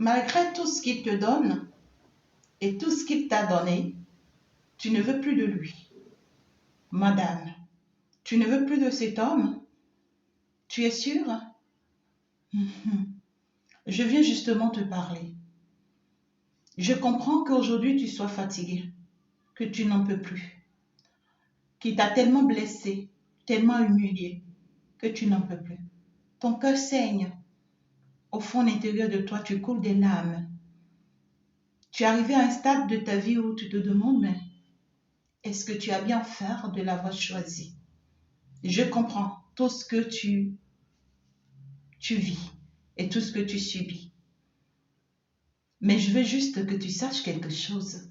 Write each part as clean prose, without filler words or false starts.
Malgré tout ce qu'il te donne et tout ce qu'il t'a donné, tu ne veux plus de lui. Madame, tu ne veux plus de cet homme? Tu es sûre? Je viens justement te parler. Je comprends qu'aujourd'hui tu sois fatiguée, que tu n'en peux plus, qu'il t'a tellement blessé, tellement humilié, que tu n'en peux plus. Ton cœur saigne. Au fond intérieur de toi, tu coules des larmes. Tu es arrivé à un stade de ta vie où tu te demandes, mais est-ce que tu as bien fait de l'avoir choisi? Je comprends tout ce que tu vis et tout ce que tu subis. Mais je veux juste que tu saches quelque chose.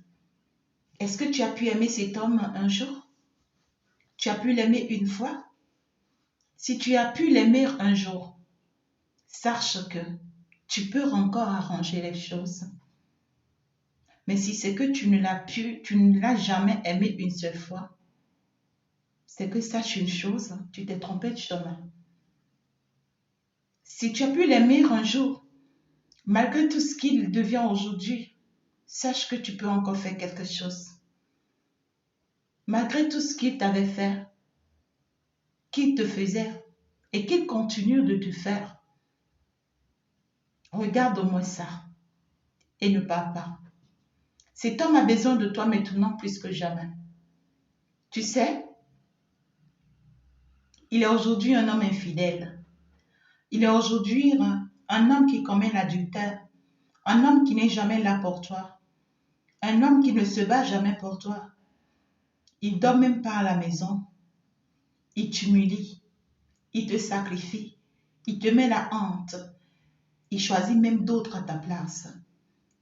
Est-ce que tu as pu aimer cet homme un jour? Tu as pu l'aimer une fois? Si tu as pu l'aimer un jour, sache que tu peux encore arranger les choses. Mais si c'est que tu ne l'as jamais aimé une seule fois, c'est que sache une chose, tu t'es trompé de chemin. Si tu as pu l'aimer un jour, malgré tout ce qu'il devient aujourd'hui, sache que tu peux encore faire quelque chose. Malgré tout ce qu'il t'avait fait, qu'il te faisait et qu'il continue de te faire, regarde au moins ça et ne pars pas. Cet homme a besoin de toi maintenant plus que jamais. Tu sais, il est aujourd'hui un homme infidèle. Il est aujourd'hui un homme qui commet l'adultère, un homme qui n'est jamais là pour toi, un homme qui ne se bat jamais pour toi. Il ne dort même pas à la maison. Il t'humilie, il te sacrifie, il te met la honte. Il choisit même d'autres à ta place.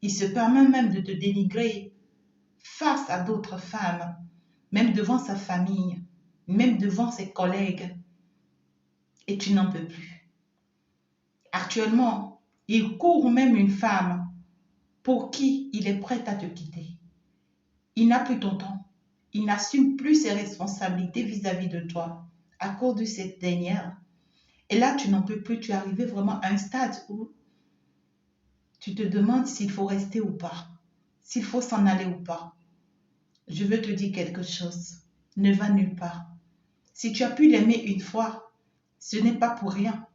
Il se permet même de te dénigrer face à d'autres femmes, même devant sa famille, même devant ses collègues. Et tu n'en peux plus. Actuellement, il court même une femme pour qui il est prêt à te quitter. Il n'a plus ton temps. Il n'assume plus ses responsabilités vis-à-vis de toi à cause de cette dernière. Et là, tu n'en peux plus. Tu es arrivé vraiment à un stade où tu te demandes s'il faut rester ou pas, s'il faut s'en aller ou pas. Je veux te dire quelque chose. Ne va nulle part. Si tu as pu l'aimer une fois, ce n'est pas pour rien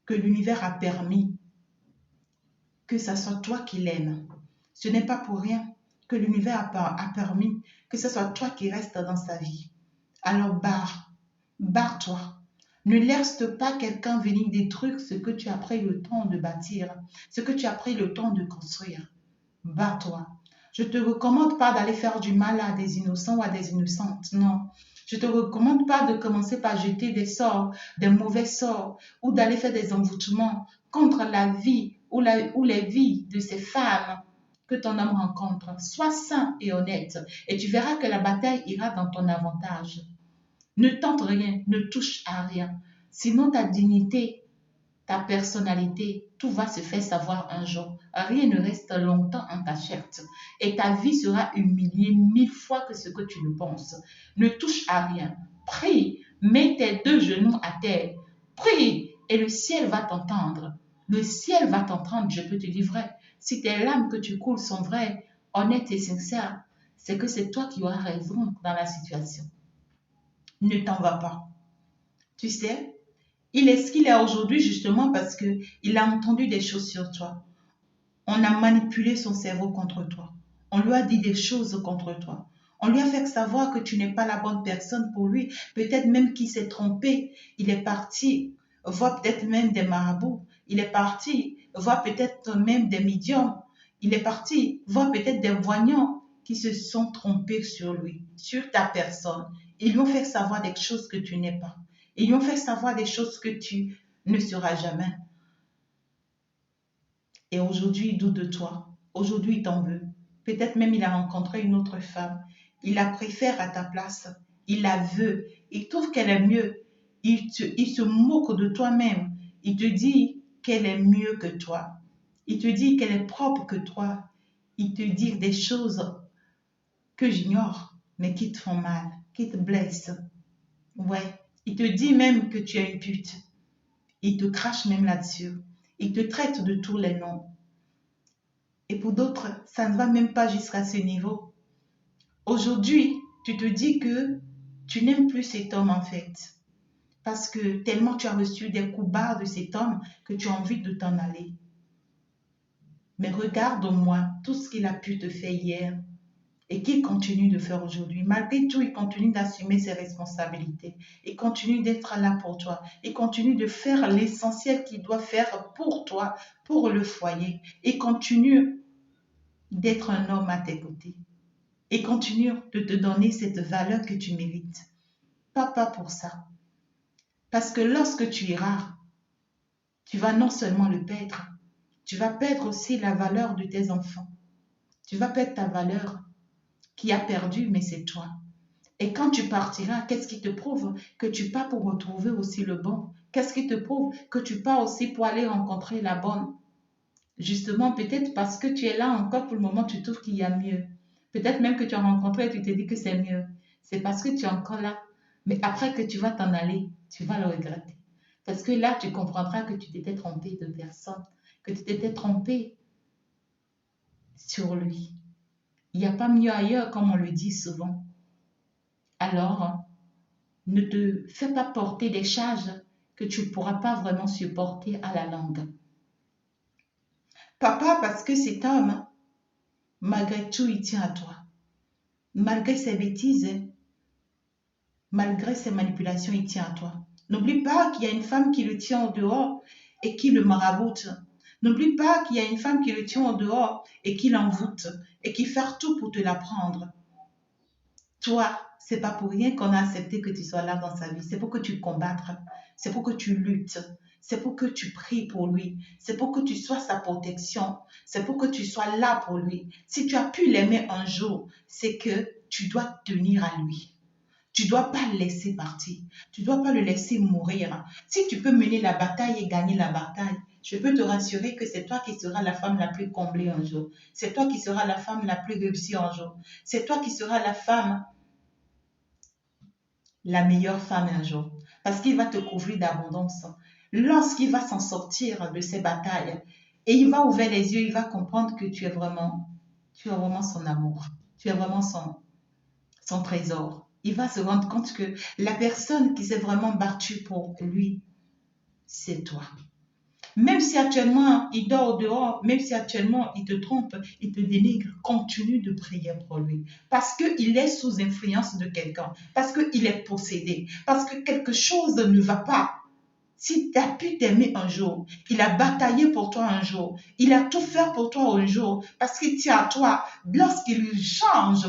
que l'univers a permis que ce soit toi qui l'aimes. Ce n'est pas pour rien que l'univers a permis que ce soit toi qui restes dans sa vie. Alors barre-toi. Ne laisse pas quelqu'un venir détruire ce que tu as pris le temps de bâtir, ce que tu as pris le temps de construire. Barre-toi. Je ne te recommande pas d'aller faire du mal à des innocents ou à des innocentes, non. Je ne te recommande pas de commencer par jeter des sorts, des mauvais sorts, ou d'aller faire des envoûtements contre la vie ou les vies de ces femmes que ton homme rencontre. Sois sain et honnête et tu verras que la bataille ira dans ton avantage. Ne tente rien, ne touche à rien. Sinon ta dignité, ta personnalité, tout va se faire savoir un jour. Rien ne reste longtemps en cachette. Et ta vie sera humiliée 1000 fois que ce que tu ne penses. Ne touche à rien. Prie, mets tes deux genoux à terre. Prie et le ciel va t'entendre. Le ciel va t'entendre, je peux te dire vrai. Si tes larmes que tu coules sont vraies, honnêtes et sincères, c'est que c'est toi qui auras raison dans la situation. Ne t'en vas pas. Tu sais, il est ce qu'il est aujourd'hui justement parce qu'il a entendu des choses sur toi. On a manipulé son cerveau contre toi. On lui a dit des choses contre toi. On lui a fait savoir que tu n'es pas la bonne personne pour lui. Peut-être même qu'il s'est trompé. Il est parti voir peut-être même des marabouts. Il est parti voir peut-être même des médiums. Il est parti voir peut-être des voyants qui se sont trompés sur lui, sur ta personne. Ils lui ont fait savoir des choses que tu n'es pas. Ils lui ont fait savoir des choses que tu ne seras jamais. Et aujourd'hui, il doute de toi. Aujourd'hui, il t'en veut. Peut-être même il a rencontré une autre femme. Il la préfère à ta place. Il la veut. Il trouve qu'elle est mieux. Il se moque de toi-même. Il te dit qu'elle est mieux que toi. Il te dit qu'elle est propre que toi. Il te dit des choses que j'ignore, mais qui te font mal, qui te blessent. Ouais. Il te dit même que tu es une pute. Il te crache même là-dessus. Il te traite de tous les noms. Et pour d'autres, ça ne va même pas jusqu'à ce niveau. Aujourd'hui, tu te dis que tu n'aimes plus cet homme en fait. Parce que tellement tu as reçu des coups bas de cet homme que tu as envie de t'en aller. Mais regarde au moins tout ce qu'il a pu te faire hier et qu'il continue de faire aujourd'hui. Malgré tout, il continue d'assumer ses responsabilités. Il continue d'être là pour toi. Il continue de faire l'essentiel qu'il doit faire pour toi, pour le foyer. Il continue d'être un homme à tes côtés. Il continue de te donner cette valeur que tu mérites. Pas pour ça. Parce que lorsque tu iras, tu vas non seulement le perdre, tu vas perdre aussi la valeur de tes enfants. Tu vas perdre ta valeur. Qui a perdu, mais c'est toi. Et quand tu partiras, qu'est-ce qui te prouve que tu pars pour retrouver aussi le bon? Qu'est-ce qui te prouve que tu pars aussi pour aller rencontrer la bonne? Justement, peut-être parce que tu es là encore pour le moment, tu trouves qu'il y a mieux. Peut-être même que tu as rencontré et tu te dis que c'est mieux. C'est parce que tu es encore là. Mais après que tu vas t'en aller, tu vas le regretter. Parce que là, tu comprendras que tu t'étais trompé de personne, que tu t'étais trompé sur lui. Il n'y a pas mieux ailleurs, comme on le dit souvent. Alors, ne te fais pas porter des charges que tu ne pourras pas vraiment supporter à la longue. Papa, parce que cet homme, malgré tout, il tient à toi. Malgré ses bêtises, malgré ses manipulations, il tient à toi. N'oublie pas qu'il y a une femme qui le tient en dehors et qui le maraboute. N'oublie pas qu'il y a une femme qui le tient en dehors et qui l'envoûte et qui fait tout pour te la prendre. Toi, c'est pas pour rien qu'on a accepté que tu sois là dans sa vie. C'est pour que tu combattes. C'est pour que tu luttes. C'est pour que tu pries pour lui. C'est pour que tu sois sa protection. C'est pour que tu sois là pour lui. Si tu as pu l'aimer un jour, c'est que tu dois tenir à lui. Tu ne dois pas le laisser partir. Tu ne dois pas le laisser mourir. Si tu peux mener la bataille et gagner la bataille, je peux te rassurer que c'est toi qui seras la femme la plus comblée un jour. C'est toi qui seras la femme la plus réussie un jour. C'est toi qui seras la femme, la meilleure femme un jour. Parce qu'il va te couvrir d'abondance. Lorsqu'il va s'en sortir de ses batailles et il va ouvrir les yeux, il va comprendre que tu es vraiment son amour. Tu es vraiment son trésor. Il va se rendre compte que la personne qui s'est vraiment battue pour lui, c'est toi. Même si actuellement il dort dehors, même si actuellement il te trompe, il te dénigre, continue de prier pour lui. Parce qu'il est sous influence de quelqu'un, parce qu'il est possédé, parce que quelque chose ne va pas. Si tu as pu t'aimer un jour, il a bataillé pour toi un jour, il a tout fait pour toi un jour, parce qu'il tient à toi. Lorsqu'il change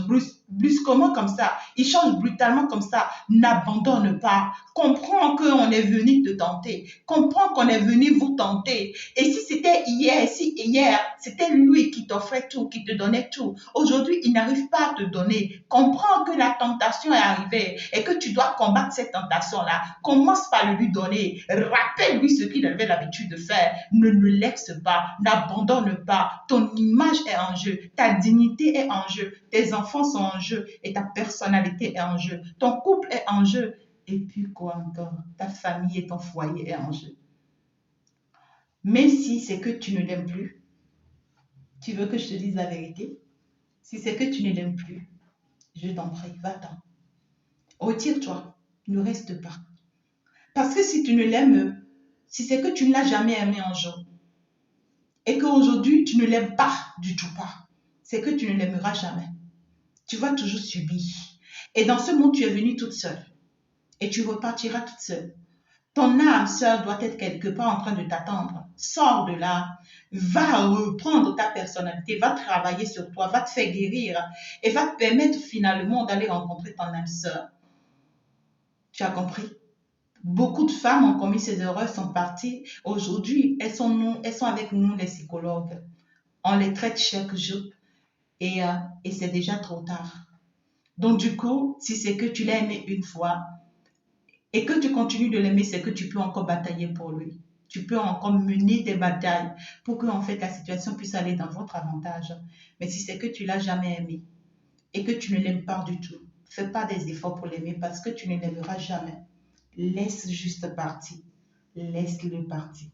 brusquement comme ça, il change brutalement comme ça, n'abandonne pas. Comprends qu'on est venu te tenter. Comprends qu'on est venu vous tenter. Et si c'était hier, si hier, c'était lui qui t'offrait tout, qui te donnait tout. Aujourd'hui, il n'arrive pas à te donner. Comprends que la tentation est arrivée et que tu dois combattre cette tentation-là. Commence par lui donner. Rappelle-lui ce qu'il avait l'habitude de faire. Ne le laisse pas. N'abandonne pas. Ton image est en jeu. Ta dignité est en jeu. Tes enfants sont en jeu et ta personnalité est en jeu. Ton couple est en jeu. Et puis quoi encore? Ta famille et ton foyer est en jeu. Même si c'est que tu ne l'aimes plus, tu veux que je te dise la vérité? Si c'est que tu ne l'aimes plus, je t'en prie, va-t'en. Retire-toi. Ne reste pas. Parce que si tu ne l'aimes, si c'est que tu ne l'as jamais aimé un jour, et qu'aujourd'hui tu ne l'aimes pas du tout pas, c'est que tu ne l'aimeras jamais. Tu vas toujours subir. Et dans ce monde, tu es venue toute seule. Et tu repartiras toute seule. Ton âme sœur doit être quelque part en train de t'attendre. Sors de là. Va reprendre ta personnalité. Va travailler sur toi. Va te faire guérir. Et va te permettre finalement d'aller rencontrer ton âme sœur. Tu as compris? Beaucoup de femmes ont commis ces erreurs, sont parties. Aujourd'hui, elles sont avec nous, les psychologues. On les traite chaque jour et c'est déjà trop tard. Donc du coup, si c'est que tu l'as aimé une fois et que tu continues de l'aimer, c'est que tu peux encore batailler pour lui. Tu peux encore mener des batailles pour que en fait la situation puisse aller dans votre avantage. Mais si c'est que tu l'as jamais aimé et que tu ne l'aimes pas du tout, fais pas des efforts pour l'aimer parce que tu ne l'aimeras jamais. Laisse juste partir. Laisse-le partir.